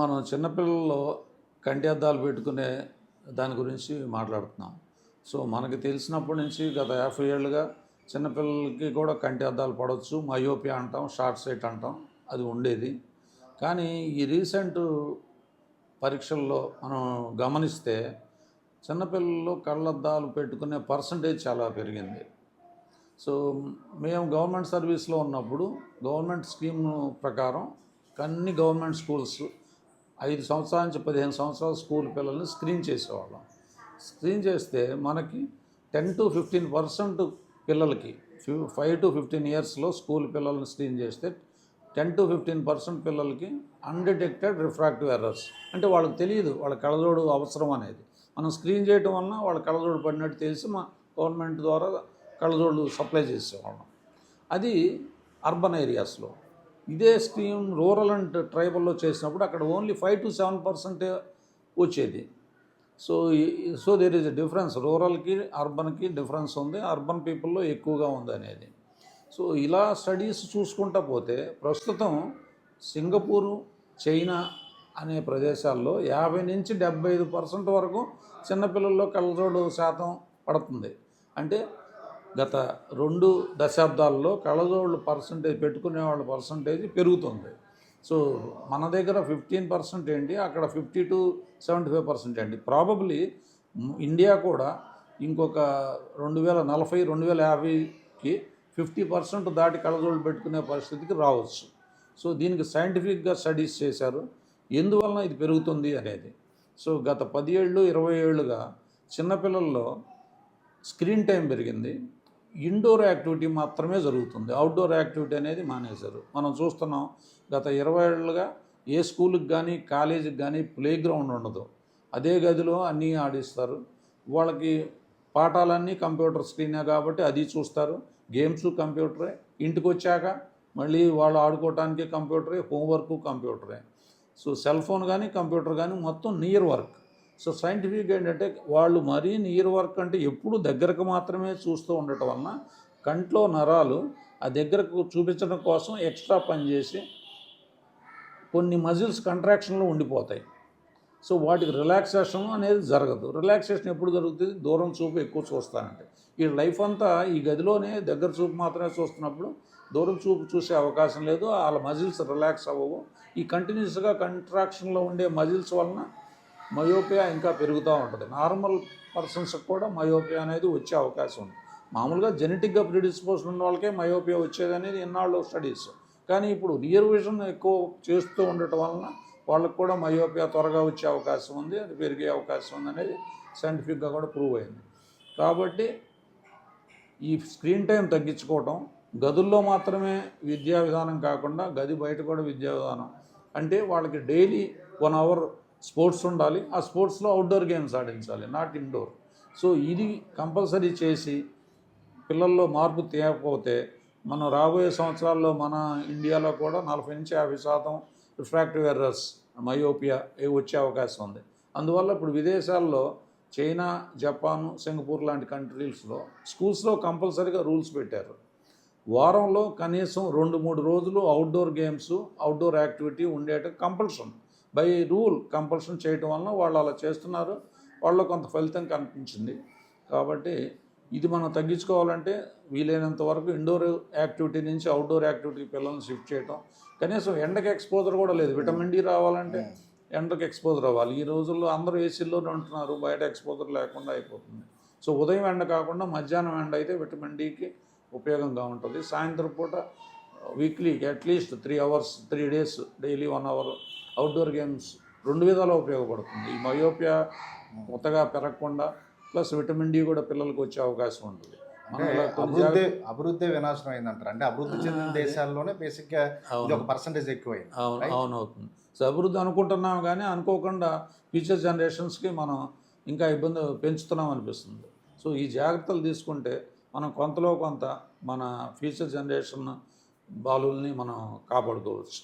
మనం చిన్నపిల్లల్లో కంటి అద్దాలు పెట్టుకునే దాని గురించి మాట్లాడుతున్నాం. సో మనకి తెలిసినప్పటి నుంచి గత 50 ఏళ్ళుగా చిన్నపిల్లలకి కూడా కంటి అద్దాలు పడవచ్చు. మయోపియా అంటాం, షార్ట్ సైట్ అంటాం, అది ఉండేది. కానీ ఈ రీసెంట్ పరీక్షల్లో మనం గమనిస్తే చిన్నపిల్లలు కళ్ళద్దాలు పెట్టుకునే పర్సంటేజ్ చాలా పెరిగింది. సో మేము గవర్నమెంట్ సర్వీస్లో ఉన్నప్పుడు గవర్నమెంట్ స్కీమ్ ప్రకారం అన్ని గవర్నమెంట్ స్కూల్స్ 5 సంవత్సరాల నుంచి 15 సంవత్సరాల స్కూల్ పిల్లల్ని స్క్రీన్ చేసేవాళ్ళం. స్క్రీన్ చేస్తే మనకి 10-15% పిల్లలకి 5 to 15 ఇయర్స్లో స్కూల్ పిల్లల్ని స్క్రీన్ చేస్తే 10-15% పిల్లలకి అన్డిటెక్టెడ్ రిఫ్రాక్టివ్ ఎర్రర్స్, అంటే వాళ్ళకి తెలియదు వాళ్ళ కళ్ళజోడు అవసరం అనేది. మనం స్క్రీన్ చేయటం వలన వాళ్ళ కళ్ళజోడు పడినట్టు తెలిసి మా గవర్నమెంట్ ద్వారా కళ్ళజోడు సప్లై చేసేవాళ్ళం. అది అర్బన్ ఏరియాస్లో. ఇదే స్కీమ్ రూరల్ అండ్ ట్రైబల్లో చేసినప్పుడు అక్కడ ఓన్లీ 5-7% వచ్చేది. So there is a difference. రూరల్కి అర్బన్కి డిఫరెన్స్ ఉంది, అర్బన్ పీపుల్లో ఎక్కువగా ఉంది అనేది. సో ఇలా స్టడీస్ చూసుకుంటా పోతే ప్రస్తుతం సింగపూరు, చైనా అనే ప్రదేశాల్లో 50-75% వరకు చిన్నపిల్లల్లో కళ్ళజోడు శాతం పడుతుంది. అంటే గత 2 దశాబ్దాల్లో కళ్ళజోళ్ళు పర్సంటేజ్ పెట్టుకునే వాళ్ళ పర్సంటేజ్ పెరుగుతుంది. సో మన దగ్గర 15% ఏంటి, అక్కడ 50-75% ఏంటి. ప్రాబబ్లీ ఇండియా కూడా ఇంకొక 2040, 2050కి 50% దాటి కళ్ళజోళ్ళు పెట్టుకునే పరిస్థితికి రావచ్చు. సో దీనికి సైంటిఫిక్గా స్టడీస్ చేశారు, ఎందువలన ఇది పెరుగుతుంది అనేది. సో గత 10 ఏళ్ళు 20 ఏళ్ళుగా చిన్నపిల్లల్లో స్క్రీన్ టైం పెరిగింది. ఇండోర్ యాక్టివిటీ మాత్రమే జరుగుతుంది, అవుట్డోర్ యాక్టివిటీ అనేది మానేశారు. మనం చూస్తున్నాం గత 20 ఏళ్ళుగా ఏ స్కూల్కి కానీ కాలేజీకి కానీ ప్లే గ్రౌండ్ ఉండదు. అదే గదిలో అన్నీ ఆడిస్తారు. వాళ్ళకి పాఠాలన్నీ కంప్యూటర్ స్క్రీనే కాబట్టి అది చూస్తారు. గేమ్స్ కంప్యూటరే, ఇంటికి వచ్చాక మళ్ళీ వాళ్ళు ఆడుకోవటానికి కంప్యూటరే, హోంవర్క్ కంప్యూటరే. సో సెల్ ఫోన్ కానీ కంప్యూటర్ కానీ మొత్తం నియర్ వర్క్. సో సైంటిఫిక్ ఏంటంటే వాళ్ళు మరీ నియర్ వర్క్ అంటే ఎప్పుడు దగ్గరకు మాత్రమే చూస్తూ ఉండటం వలన కంట్లో నరాలు ఆ దగ్గరకు చూపించడం కోసం ఎక్స్ట్రా పనిచేసి కొన్ని మజిల్స్ కంట్రాక్షన్లో ఉండిపోతాయి. సో వాటికి రిలాక్సేషన్ అనేది జరగదు. రిలాక్సేషన్ ఎప్పుడు జరుగుతుంది, దూరం చూపు ఎక్కువ చూస్తానంటే. ఈ లైఫ్ అంతా ఈ గదిలోనే దగ్గర చూపు మాత్రమే చూస్తున్నప్పుడు దూరం చూపు చూసే అవకాశం లేదు, వాళ్ళ మజిల్స్ రిలాక్స్ అవ్వవు. ఈ కంటిన్యూస్గా కంట్రాక్షన్లో ఉండే మజిల్స్ వలన మయోపియా ఇంకా పెరుగుతూ ఉంటుంది. నార్మల్ పర్సన్స్కి కూడా మయోపియా అనేది వచ్చే అవకాశం ఉంది. మామూలుగా జెనెటిక్గా ప్రిడిస్పోజ్ ఉన్న వాళ్ళకే మయోపియా వచ్చేది అనేది ఇన్నాళ్ళు స్టడీస్. కానీ ఇప్పుడు నియర్ విజన్ ఎక్కువ చేస్తూ ఉండటం వలన వాళ్ళకు కూడా మయోపియా త్వరగా వచ్చే అవకాశం ఉంది, అది పెరిగే అవకాశం ఉంది అనేది సైంటిఫిక్గా కూడా ప్రూవ్ అయింది. కాబట్టి ఈ స్క్రీన్ టైం తగ్గించుకోవటం, గదుల్లో మాత్రమే విద్యా విధానం కాకుండా గది బయట కూడా విద్యా విధానం. అంటే వాళ్ళకి డైలీ 1 అవర్ స్పోర్ట్స్ ఉండాలి, ఆ స్పోర్ట్స్లో అవుట్డోర్ గేమ్స్ ఆడించాలి, నాట్ ఇండోర్. సో ఇది కంపల్సరీ చేసి పిల్లల్లో మార్పు తేకపోతే మనం రాబోయే సంవత్సరాల్లో మన ఇండియాలో కూడా 40-50% రిఫ్రాక్టివ్ ఎర్రర్స్, మయోపియా వచ్చే అవకాశం ఉంది. అందువల్ల ఇప్పుడు విదేశాల్లో చైనా, జపాను, సింగపూర్ లాంటి కంట్రీస్లో స్కూల్స్లో కంపల్సరీగా రూల్స్ పెట్టారు. వారంలో కనీసం 2-3 రోజులు అవుట్డోర్ గేమ్స్, అవుట్డోర్ యాక్టివిటీ ఉండేట కంపల్షన్, బై రూల్ కంపల్షన్ చేయటం వలన వాళ్ళు అలా చేస్తున్నారు. వాళ్ళలో కొంత ఫలితం కనిపించింది. కాబట్టి ఇది మనం తగ్గించుకోవాలంటే వీలైనంత వరకు ఇండోర్ యాక్టివిటీ నుంచి అవుట్డోర్ యాక్టివిటీకి పిల్లల్ని షిఫ్ట్ చేయటం. కనీసం ఎండకి ఎక్స్పోజర్ కూడా లేదు. విటమిన్ డి రావాలంటే ఎండకి ఎక్స్పోజర్ అవ్వాలి. ఈ రోజుల్లో అందరూ ఏసీల్లోనే ఉంటున్నారు, బయట ఎక్స్పోజర్ లేకుండా అయిపోతుంది. సో ఉదయం ఎండ కాకుండా మధ్యాహ్నం ఎండ అయితే విటమిన్ డికి ఉపయోగంగా ఉంటుంది. సాయంత్రం పూట weekly at least 3 hours 3 days daily 1 hour outdoor games 2 విధాలా ఉపయోగపడుతుంది. ఈ మయోపియా కొత్తగా పెరగకుండా ప్లస్ విటమిన్ డి కూడా పిల్లలకు వచ్చే అవకాశం ఉంటుంది. అభివృద్ధి వినాశనం అయిందంటారు. అంటే అభివృద్ధి చెందిన దేశాల్లోనే బేసిక్గా ఇది ఒక పర్సంటేజ్ ఎక్కువైంది. అవునవుతుంది. సో అభివృద్ధి అనుకుంటున్నాం కానీ అనుకోకుండా ఫ్యూచర్ జనరేషన్స్కి మనం ఇంకా ఇబ్బంది పెంచుతున్నాం అనిపిస్తుంది. సో ఈ జాగ్రత్తలు తీసుకుంటే మనం కొంతలో కొంత మన ఫ్యూచర్ జనరేషన్ బాలుల్ని మనం కాపాడుకోవచ్చు.